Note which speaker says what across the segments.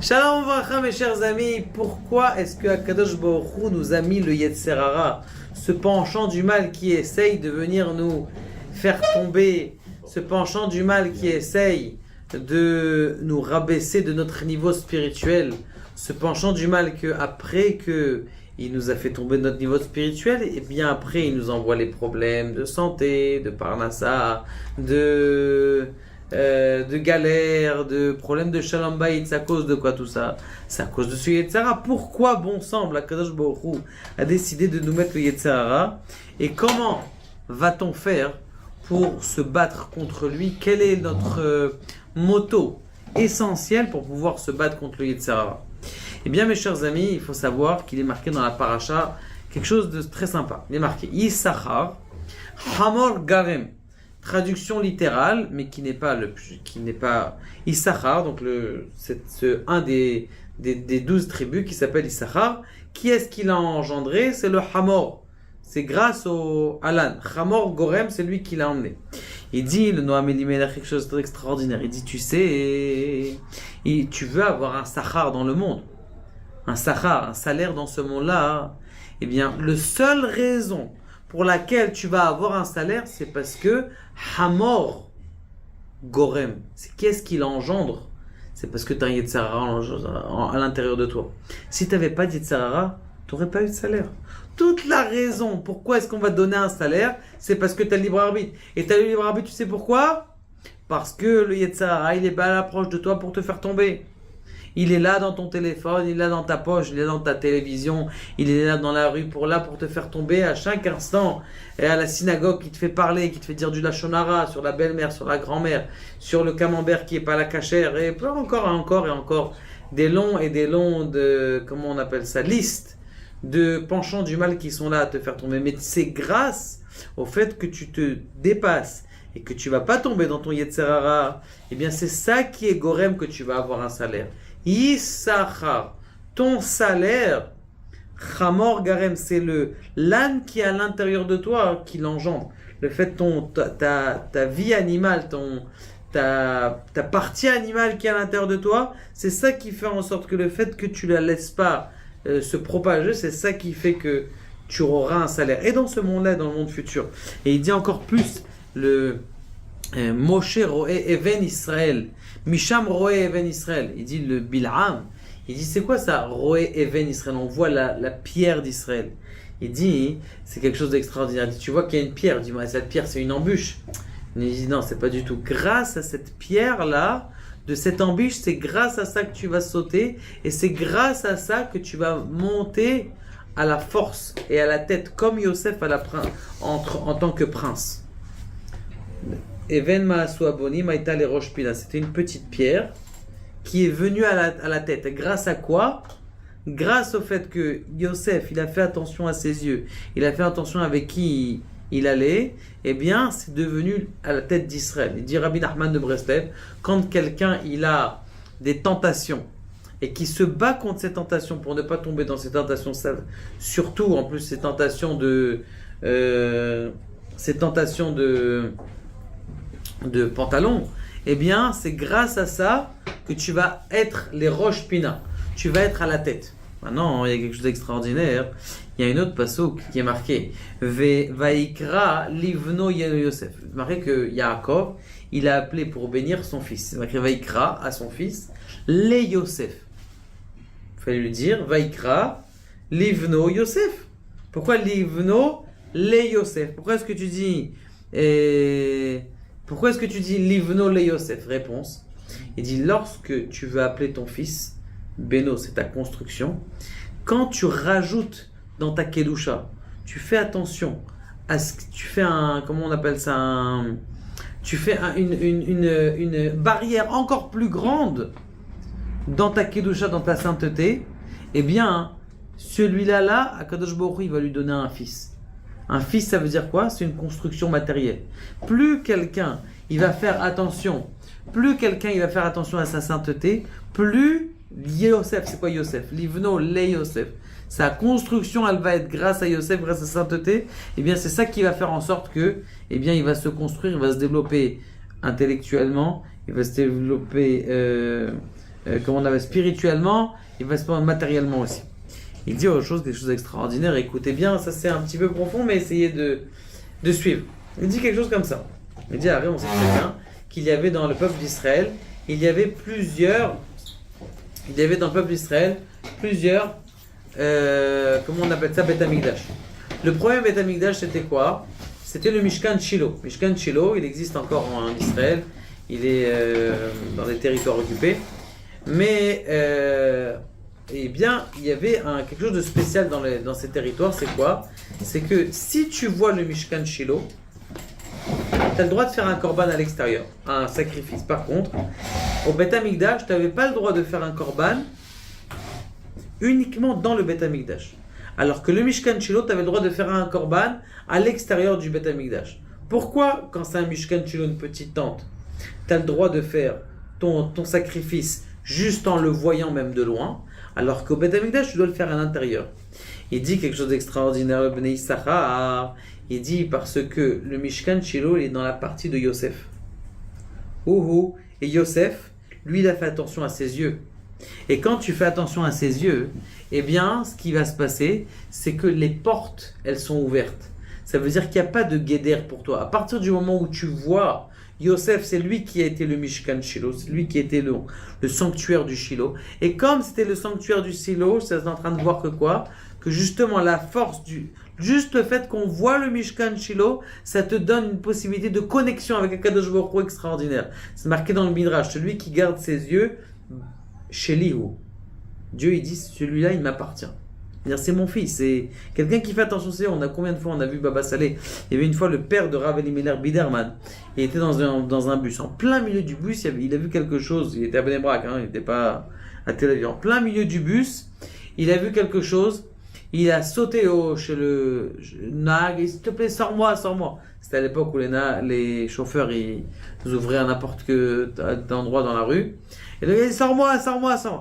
Speaker 1: Shalom Vracha, mes chers amis. Pourquoi est-ce que Akadosh Baruch Hu nous a mis le Yetzer Hara, ce penchant du mal qui essaye de venir nous faire tomber, ce penchant du mal qui essaye de nous rabaisser de notre niveau spirituel, ce penchant du mal que après que il nous a fait tomber de notre niveau spirituel, et bien après il nous envoie les problèmes de santé, de parnassa, de galères, de problèmes de shalom bayit. C'est à cause de quoi tout ça? C'est à cause de ce Yetzer Hara. Pourquoi, bon sang, Akadosh Baruch Hu a décidé de nous mettre le Yetzer Hara? Et comment va-t-on faire pour se battre contre lui? Quel est notre motto essentiel pour pouvoir se battre contre le Yetzer Hara? Eh bien, mes chers amis, il faut savoir qu'il est marqué dans la paracha quelque chose de très sympa. Il est marqué Yissachar, Hamor Garem. Traduction littérale, mais qui n'est pas Issachar, donc c'est un des 12 tribus qui s'appelle Issachar. Qui est-ce qui l'a engendré? C'est le Hamor. C'est grâce au Alan. Hamor Gorem, c'est lui qui l'a emmené. Il dit, le Noam Elimelech, quelque chose d'extraordinaire. Il dit, tu sais, tu veux avoir un Sachar dans le monde, un Sachar, un salaire dans ce monde-là. Eh bien, la seule raison pour laquelle tu vas avoir un salaire, c'est parce que Hamor Gorem, c'est qu'est-ce qui l'engendre? C'est parce que tu as un Yetzer Hara à l'intérieur de toi. Si tu n'avais pas de Yetzer Hara, tu n'aurais pas eu de salaire. Toute la raison pourquoi est-ce qu'on va te donner un salaire, c'est parce que tu as le libre arbitre. Et tu as le libre arbitre, tu sais pourquoi? Parce que le Yetzer Hara, il est pas à l'approche de toi pour te faire tomber. Il est là dans ton téléphone, il est là dans ta poche, il est dans ta télévision, il est là dans la rue pour te faire tomber à chaque instant. Et à la synagogue qui te fait parler, qui te fait dire du lashon hara sur la belle-mère, sur la grand-mère, sur le camembert qui est pas la cachère, et encore des longs de, comment on appelle ça, listes de penchants du mal qui sont là à te faire tomber. Mais c'est grâce au fait que tu te dépasses et que tu vas pas tomber dans ton Yetzer Hara, eh bien c'est ça qui est gorem que tu vas avoir un salaire. Yissachar, ton salaire, Hamor Garem, c'est l'âne qui est à l'intérieur de toi qui l'engendre. Le fait ta vie animale, ta partie animale qui est à l'intérieur de toi, c'est ça qui fait en sorte que le fait que tu la laisses pas se propager, c'est ça qui fait que tu auras un salaire. Et dans ce monde-là, dans le monde futur. Et il dit encore plus, Moshe Roé Even Israël, Misham Roé Even Israël. Il dit le Bil'am, il dit c'est quoi ça, Roé Even Israël? On voit la pierre d'Israël. Il dit c'est quelque chose d'extraordinaire. Il dit, tu vois qu'il y a une pierre. Dis-moi, cette pierre c'est une embûche. Il dit non, c'est pas du tout. Grâce à cette pierre-là, de cette embûche, c'est grâce à ça que tu vas sauter et c'est grâce à ça que tu vas monter à la force et à la tête comme Yosef en tant que prince. Even Maasu Aboni Maïta les Rosh Pila. C'était une petite pierre qui est venue à la tête. Grâce à quoi? Grâce au fait que Yosef, il a fait attention à ses yeux, il a fait attention avec qui il allait, eh bien, c'est devenu à la tête d'Israël. Il dit Rabbi Nachman de Breslev, quand quelqu'un il a des tentations et qui se bat contre ces tentations pour ne pas tomber dans ces tentations, surtout en plus ces tentations de pantalon, eh bien, c'est grâce à ça que tu vas être les Rosh Pina. Tu vas être à la tête. Maintenant, il y a quelque chose d'extraordinaire. Il y a une autre passouk qui est marquée Vaikra Livno Yosef. C'est marqué que Yaakov, il a appelé pour bénir son fils. C'est marqué Vaikra à son fils, les Yosef. Il fallait lui dire Vaikra Livno Yosef. Pourquoi Livno les Yosef? Pourquoi est-ce que tu dis Livno le Yosef? Réponse. Il dit lorsque tu veux appeler ton fils, Beno, c'est ta construction. Quand tu rajoutes dans ta Kedusha, tu fais attention à ce que tu fais comment on appelle ça, tu fais une barrière encore plus grande dans ta Kedusha, dans ta sainteté, eh bien, celui-là, Akadosh Baruch Hu, il va lui donner un fils. Un fils, ça veut dire quoi? C'est une construction matérielle. Plus quelqu'un, il va faire attention à sa sainteté, plus Yosef, c'est quoi Yosef? Livno le Yosef. Sa construction, elle va être grâce à Yosef, grâce à sa sainteté. Eh bien, c'est ça qui va faire en sorte que, eh bien, il va se construire, il va se développer intellectuellement, il va se développer comme on avait spirituellement, il va se prendre matériellement aussi. Il dit autre chose, des choses extraordinaires. Écoutez bien, ça c'est un petit peu profond, mais essayez de suivre. Il dit quelque chose comme ça. Il dit, on sait très bien qu'il y avait dans le peuple d'Israël, il y avait dans le peuple d'Israël plusieurs, comment on appelle ça, Beth Amikdash. Le premier Beth Amikdash, c'était quoi? C'était le Mishkan Shiloh. Mishkan Shiloh, il existe encore en Israël. Il est dans les territoires occupés. Mais, eh bien, il y avait quelque chose de spécial dans ces territoires. C'est quoi? C'est que si tu vois le Mishkan Shiloh, tu as le droit de faire un korban à l'extérieur, un sacrifice. Par contre, au Beth Amikdash, tu n'avais pas le droit de faire un korban uniquement dans le Beth Amikdash. Alors que le Mishkan Shiloh, tu avais le droit de faire un korban à l'extérieur du Beth Amikdash. Pourquoi, quand c'est un Mishkan Shiloh, une petite tente, tu as le droit de faire ton sacrifice juste en le voyant même de loin, alors qu'au Beth Amikdash, tu dois le faire à l'intérieur? Il dit quelque chose d'extraordinaire, le Bnei Issachar. Il dit parce que le Mishkan Shiloh il est dans la partie de Yosef. Et Yosef, lui, il a fait attention à ses yeux. Et quand tu fais attention à ses yeux, eh bien, ce qui va se passer, c'est que les portes, elles sont ouvertes. Ça veut dire qu'il n'y a pas de guéder pour toi. À partir du moment où tu vois Yosef, c'est lui qui a été le Mishkan Shiloh, c'est lui qui était le sanctuaire du Shiloh. Et comme c'était le sanctuaire du Shiloh, c'est en train de voir que quoi? Que justement la force juste le fait qu'on voit le Mishkan Shiloh, ça te donne une possibilité de connexion avec Akadosh Baruch Hu extraordinaire. C'est marqué dans le Midrash, celui qui garde ses yeux, Shelihu. Dieu il dit, celui-là il m'appartient. C'est-à-dire c'est mon fils, c'est quelqu'un qui fait attention. On a combien de fois on a vu Baba Saleh? Il y avait une fois le père de Rav Elimelech Biderman. Il était dans un bus. En plein milieu du bus, il a vu quelque chose. Il était à Bnei Brak, il n'était pas à Tel Aviv. En plein milieu du bus, il a vu quelque chose. Il a sauté chez le nag. S'il te plaît, sors-moi. C'était à l'époque où les chauffeurs ils ouvraient à n'importe quel endroit dans la rue. Et le gars il dit sors-moi.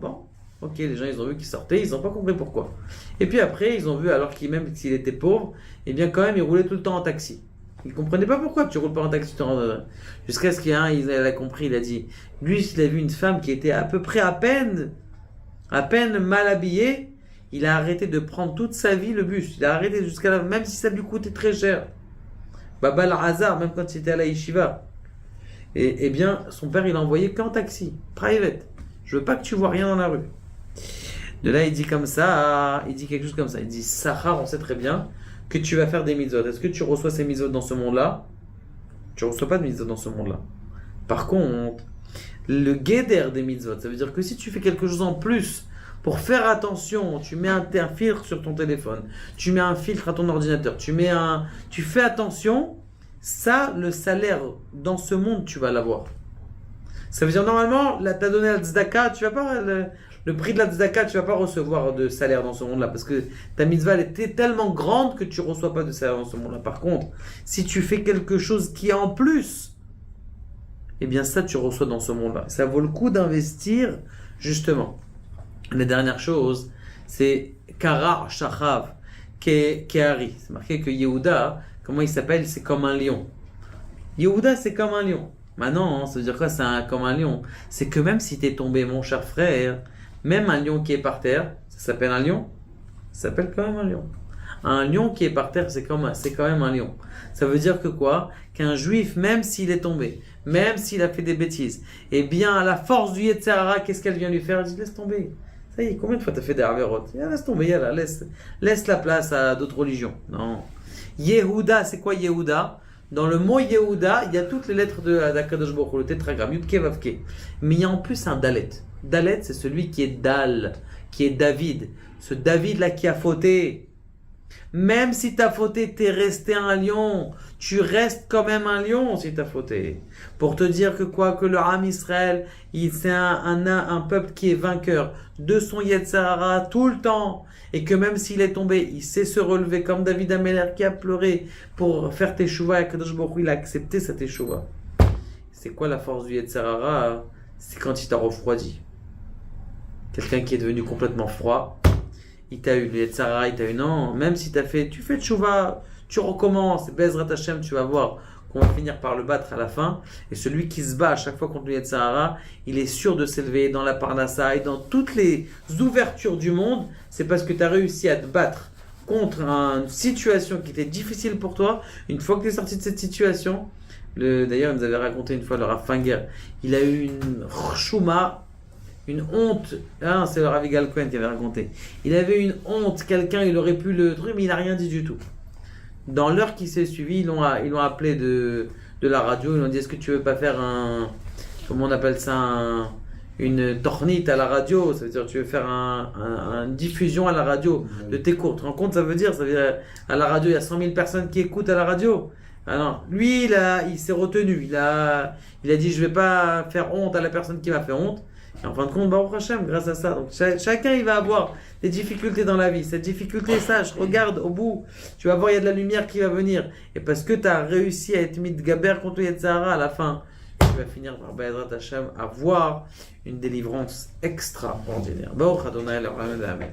Speaker 1: Bon, ok, les gens ils ont vu qu'il sortait, ils n'ont pas compris pourquoi. Et puis après, ils ont vu, alors qu'il même s'il était pauvre, eh bien quand même il roulait tout le temps en taxi. Ils ne comprenaient pas pourquoi tu roules pas en taxi. Jusqu'à ce qu'il y ait un, il a compris, il a dit, lui il a vu une femme qui était à peu près à peine mal habillée. Il a arrêté de prendre toute sa vie le bus. Il a arrêté même si ça lui coûtait très cher. Baba al-Hazar, même quand il était à la yeshiva. Et bien, son père, il l'a envoyé qu'en taxi, private. Je veux pas que tu vois rien dans la rue. De là, il dit comme ça, il dit quelque chose comme ça. Il dit, Sahar, on sait très bien que tu vas faire des mitzvot. Est-ce que tu reçois ces mitzvot dans ce monde-là? Tu ne reçois pas de mitzvot dans ce monde-là. Par contre, le guéder des mitzvot, ça veut dire que si tu fais quelque chose en plus, pour faire attention, tu mets un filtre sur ton téléphone, tu mets un filtre à ton ordinateur, tu fais attention, ça, le salaire dans ce monde, tu vas l'avoir. Ça veut dire normalement, là, tu as donné la tzedaka, tu vas pas le prix de la tzedaka, tu vas pas recevoir de salaire dans ce monde-là parce que ta mitzvah elle était tellement grande que tu reçois pas de salaire dans ce monde-là. Par contre, si tu fais quelque chose qui est en plus, eh bien ça, tu reçois dans ce monde-là. Ça vaut le coup d'investir justement. La dernière chose, c'est Kara Shachav Kehari. C'est marqué que Yehuda, comment il s'appelle? C'est comme un lion. Yehuda, c'est comme un lion. Maintenant, ça veut dire quoi? Comme un lion. C'est que même si tu es tombé, mon cher frère, même un lion qui est par terre, ça s'appelle un lion? Ça s'appelle quand même un lion. Un lion qui est par terre, c'est quand même un lion. Ça veut dire que quoi? Qu'un juif, même s'il est tombé, même s'il a fait des bêtises, eh bien, à la force du Yetzer Hara, qu'est-ce qu'elle vient lui faire? Elle dit, laisse tomber. Ça y est, combien de fois tu as fait des avérotes? Laisse tomber, laisse la place à d'autres religions. Non. Yehuda, c'est quoi Yehuda? Dans le mot Yehuda, il y a toutes les lettres d'Akadosh Baruch Hu, le tétragramme, Yud-Ke Vav-Ke. Mais il y a en plus un Dalet. Dalet, c'est celui qui est Dal, qui est David. Ce David-là qui a fauté. Même si tu as fauté, tu es resté un lion. Tu restes quand même un lion si tu as fauté. Pour te dire que quoi? Que le Ham Israël, c'est un peuple qui est vainqueur de son Yetzer Hara tout le temps. Et que même s'il est tombé, il sait se relever comme David Améler qui a pleuré pour faire teshuva. Et Kadosh Baruch Hu, il a accepté sa teshuva. C'est quoi la force du Yetzer Hara? C'est quand il t'a refroidi. Quelqu'un qui est devenu complètement froid. Il t'a eu le Yetzer Hara, il t'a eu non. Même si tu fais teshuva, tu recommences. Bezrat Hashem, tu vas voir qu'on va finir par le battre à la fin. Et celui qui se bat à chaque fois contre le Yetzer Hara, il est sûr de s'élever dans la Parnassa et dans toutes les ouvertures du monde. C'est parce que tu as réussi à te battre contre une situation qui était difficile pour toi. Une fois que tu es sorti de cette situation, d'ailleurs, il nous avait raconté une fois le Rav Finger, il a eu une chouma, une honte. Ah, c'est le Rav Yigal Cohen qui avait raconté. Il avait une honte, quelqu'un, il aurait pu le truc, mais il n'a rien dit du tout. Dans l'heure qui s'est suivie, ils l'ont appelé de la radio, ils lui ont dit, est-ce que tu veux pas faire comment on appelle ça, une tornite à la radio, ça veut dire tu veux faire une diffusion à la radio de tes cours. Tu te rends compte, ça veut dire à la radio, il y a 100 000 personnes qui écoutent à la radio. Ah non, lui, il s'est retenu. Il a dit, je vais pas faire honte à la personne qui m'a fait honte. Et en fin de compte, Baruch Hashem, grâce à ça. Donc, chacun, il va avoir des difficultés dans la vie. Cette difficulté, sache, regarde au bout. Tu vas voir, il y a de la lumière qui va venir. Et parce que tu as réussi à être mis de Gaber contre Yetzer Hara à la fin, tu vas finir par Be'ezrat Hashem avoir une délivrance extraordinaire. Baruch Adonai, Amen.